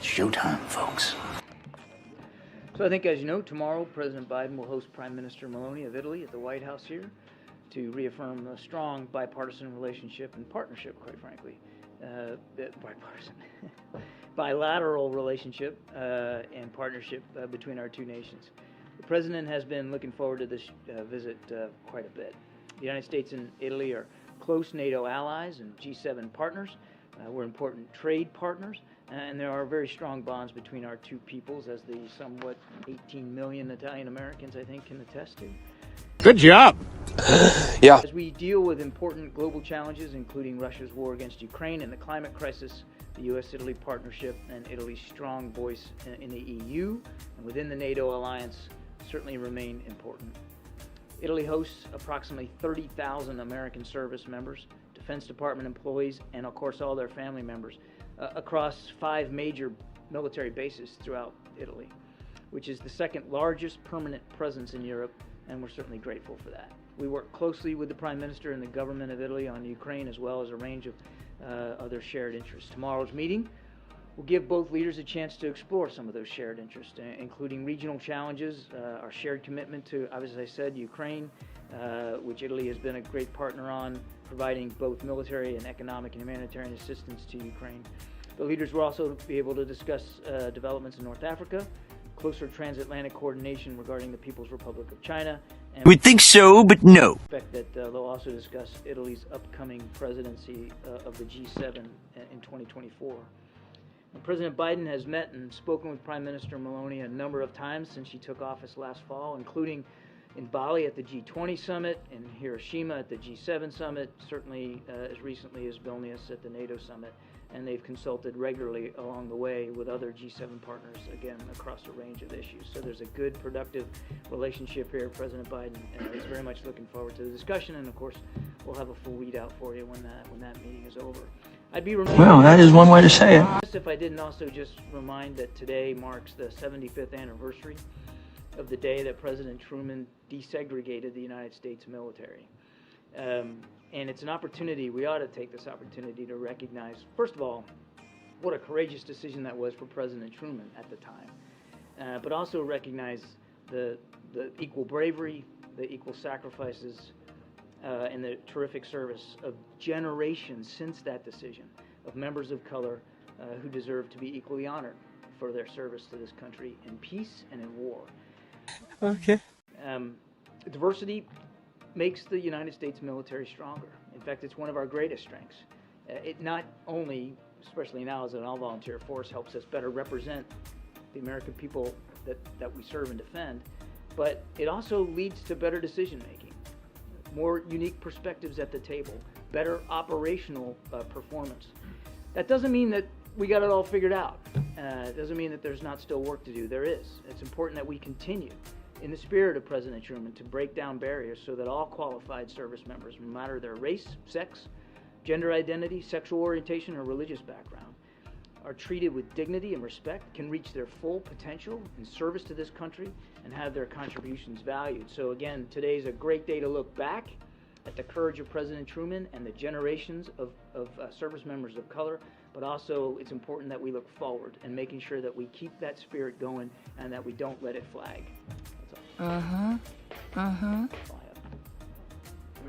Showtime, folks. So I think, as you know, tomorrow President Biden will host Prime Minister Meloni of Italy at the White House here to reaffirm a strong bipartisan relationship and partnership, quite frankly. Bilateral relationship and partnership between our two nations. The President has been looking forward to this visit quite a bit. The United States and Italy are close NATO allies and G7 partners. We're important trade partners, and there are very strong bonds between our two peoples, as the somewhat 18 million Italian Americans, I think, can attest to. Good job. Yeah. As we deal with important global challenges, including Russia's war against Ukraine and the climate crisis, the U.S.-Italy partnership and Italy's strong voice in the EU and within the NATO alliance certainly remain important. Italy hosts approximately 30,000 American service members, Defense Department employees, and of course all their family members across 5 major military bases throughout Italy, which is the second largest permanent presence in Europe, and we're certainly grateful for that. We work closely with the Prime Minister and the government of Italy on Ukraine, as well as a range of other shared interests. Tomorrow's meeting will give both leaders a chance to explore some of those shared interests, including regional challenges, our shared commitment to, as I said, Ukraine, which Italy has been a great partner on, providing both military and economic and humanitarian assistance to Ukraine. The leaders will also be able to discuss developments in North Africa, closer transatlantic coordination regarding the People's Republic of China. And We'd think so, but no. I expect that they'll also discuss Italy's upcoming presidency of the G7 in 2024. And President Biden has met and spoken with Prime Minister Meloni a number of times since she took office last fall, including in Bali at the G20 summit, in Hiroshima at the G7 summit, certainly as recently as Vilnius at the NATO summit. And they've consulted regularly along the way with other G7 partners, again, across a range of issues. So there's a good, productive relationship here. President Biden is very much looking forward to the discussion, and of course, we'll have a full readout for you when that meeting is over. I'd be remiss Well, that is one way to say it. if I didn't also just remind that today marks the 75th anniversary of the day that President Truman desegregated the United States military. And it's an opportunity, we ought to take this opportunity to recognize, first of all, what a courageous decision that was for President Truman at the time, but also recognize the equal bravery, the equal sacrifices, and the terrific service of generations since that decision of members of color who deserve to be equally honored for their service to this country in peace and in war. Okay. Diversity makes the United States military stronger. In fact, it's one of our greatest strengths. It not only, especially now as an all-volunteer force, helps us better represent the American people that we serve and defend, but it also leads to better decision-making, more unique perspectives at the table, better operational performance. That doesn't mean that we got it all figured out. It doesn't mean that there's not still work to do. There is. It's important that we continue in the spirit of President Truman to break down barriers so that all qualified service members, no matter their race, sex, gender identity, sexual orientation, or religious background, are treated with dignity and respect, can reach their full potential in service to this country, and have their contributions valued. So again, today is a great day to look back at the courage of President Truman and the generations of service members of color, but also it's important that we look forward and making sure that we keep that spirit going and that we don't let it flag. We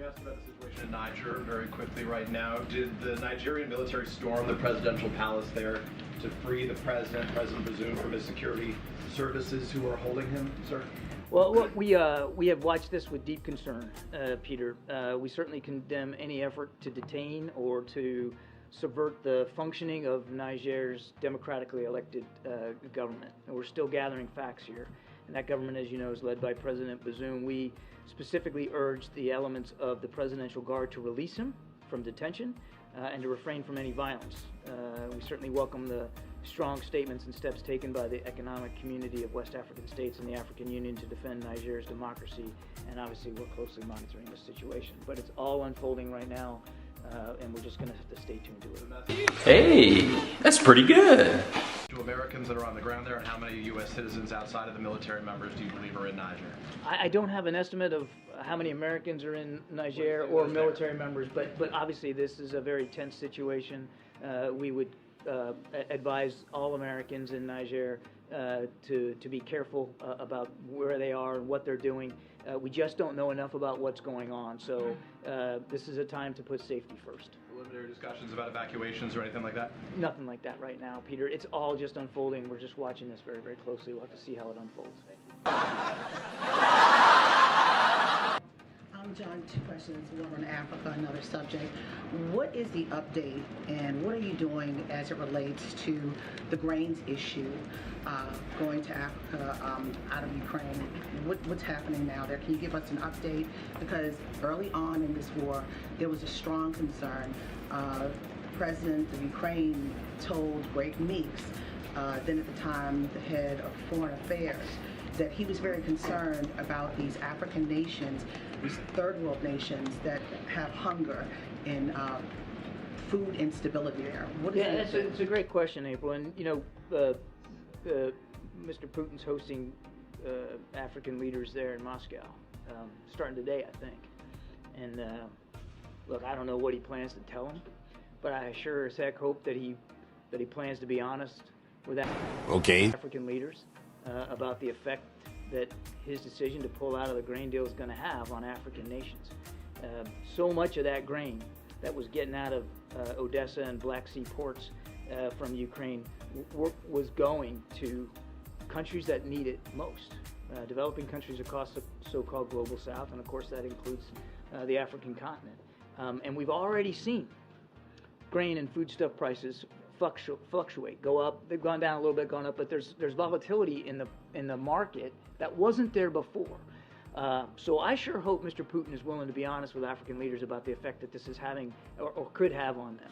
asked about the situation in Niger very quickly right now. Did the Nigerian military storm the presidential palace there to free the President Bazoum, from his security services who are holding him, sir? Well, look, we have watched this with deep concern, Peter. We certainly condemn any effort to detain or to subvert the functioning of Niger's democratically elected government. And we're still gathering facts here. And that government, as you know, is led by President Bazoum. We specifically urged the elements of the Presidential Guard to release him from detention and to refrain from any violence. We certainly welcome the strong statements and steps taken by the economic community of West African states and the African Union to defend Niger's democracy, and obviously we're closely monitoring the situation. But it's all unfolding right now, and we're just going to have to stay tuned to it. Hey, that's pretty good. To Americans that are on the ground there, and how many U.S. citizens outside of the military members do you believe are in Niger? I don't have an estimate of how many Americans are in Niger or military members, but obviously this is a very tense situation. We would advise all Americans in Niger to be careful about where they are and what they're doing. We just don't know enough about what's going on, so this is a time to put safety first. Preliminary discussions about evacuations or anything like that? Nothing like that right now, Peter. It's all just unfolding. We're just watching this very, very closely. We'll have to see how it unfolds. John, two questions, one on Africa, another subject. What is the update and what are you doing as it relates to the grains issue going to Africa out of Ukraine? What's happening now there? Can you give us an update? Because early on in this war, there was a strong concern. President of Ukraine told Greg Meeks, then at the time the head of Foreign Affairs, that he was very concerned about these African nations, these third world nations that have hunger and food instability there. It's a great question, April. And you know, Mr. Putin's hosting African leaders there in Moscow, starting today, I think. And look, I don't know what he plans to tell them, but I sure as heck hope that he plans to be honest with African leaders about the effect that his decision to pull out of the grain deal is going to have on African nations. So much of that grain that was getting out of Odessa and Black Sea ports from Ukraine was going to countries that need it most, developing countries across the so-called global south, and of course that includes the African continent. And we've already seen grain and foodstuff prices fluctuate, go up. They've gone down a little bit, gone up, but there's volatility in the market that wasn't there before. So I sure hope Mr. Putin is willing to be honest with African leaders about the effect that this is having or could have on them.